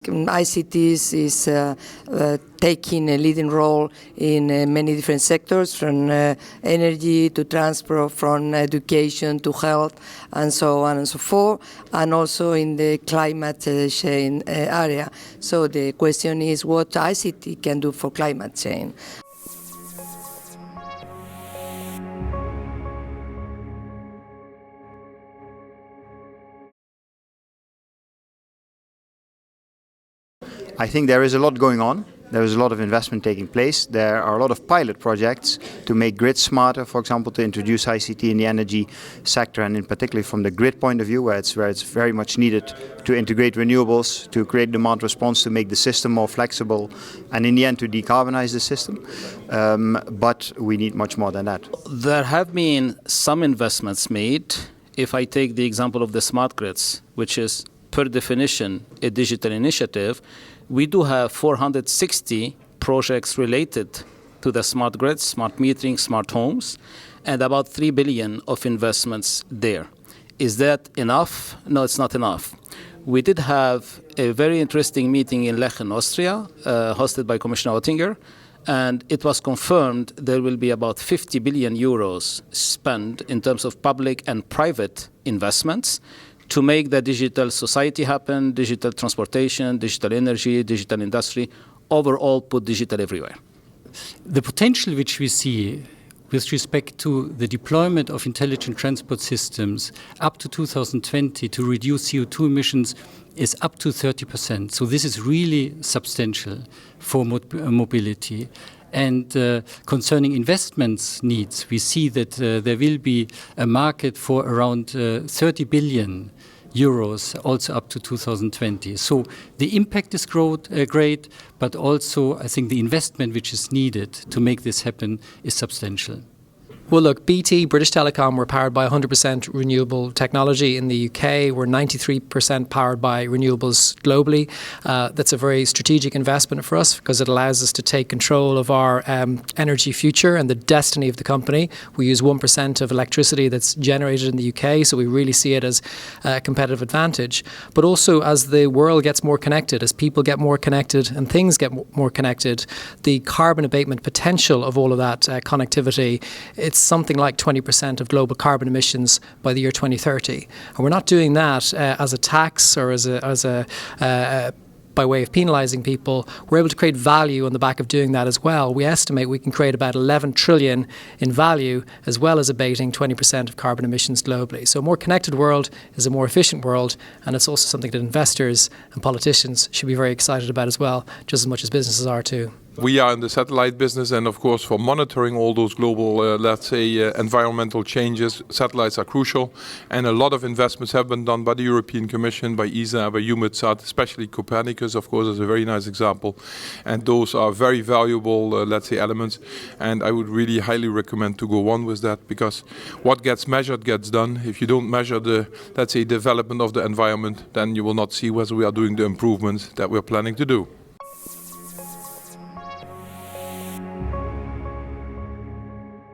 ICTs is taking a leading role in many different sectors, from energy to transport, from education to health, and so on and so forth, and also in the climate change area. So the question is what ICT can do for climate change. I think there is a lot going on. There is a lot of investment taking place. There are a lot of pilot projects to make grids smarter, for example, to introduce ICT in the energy sector, and in particular from the grid point of view, where it's very much needed to integrate renewables, to create demand response, to make the system more flexible, and in the end to decarbonize the system. But we need much more than that. There have been some investments made. If I take the example of the smart grids, which is per definition a digital initiative, we do have 460 projects related to the smart grids, smart metering, smart homes, and about 3 billion of investments there. Is that enough? No, it's not enough. We did have a very interesting meeting in Lechen, Austria, hosted by Commissioner Oettinger, and it was confirmed there will be about 50 billion euros spent in terms of public and private investments to make the digital society happen, digital transportation, digital energy, digital industry, overall put digital everywhere. The potential which we see with respect to the deployment of intelligent transport systems up to 2020 to reduce CO2 emissions is up to 30%. So this is really substantial for mobility. And concerning investments needs, we see that there will be a market for around 30 billion euros also up to 2020. So the impact is great, but also I think the investment which is needed to make this happen is substantial. Well, look, BT, British Telecom, we're powered by 100% renewable technology. In the UK, we're 93% powered by renewables globally. That's a very strategic investment for us because it allows us to take control of our energy future and the destiny of the company. We use 1% of electricity that's generated in the UK, so we really see it as a competitive advantage. But also, as the world gets more connected, as people get more connected and things get more connected, the carbon abatement potential of all of that connectivity, it's something like 20% of global carbon emissions by the year 2030. And we're not doing that as a tax or as a by way of penalising people. We're able to create value on the back of doing that as well. We estimate we can create about 11 trillion in value as well as abating 20% of carbon emissions globally. So a more connected world is a more efficient world, and it's also something that investors and politicians should be very excited about as well, just as much as businesses are too. We are in the satellite business, and of course for monitoring all those global, environmental changes, satellites are crucial. And a lot of investments have been done by the European Commission, by ESA, by EUMETSAT, especially Copernicus, of course, is a very nice example. And those are very valuable, elements. And I would really highly recommend to go on with that, because what gets measured gets done. If you don't measure the, development of the environment, then you will not see whether we are doing the improvements that we're planning to do.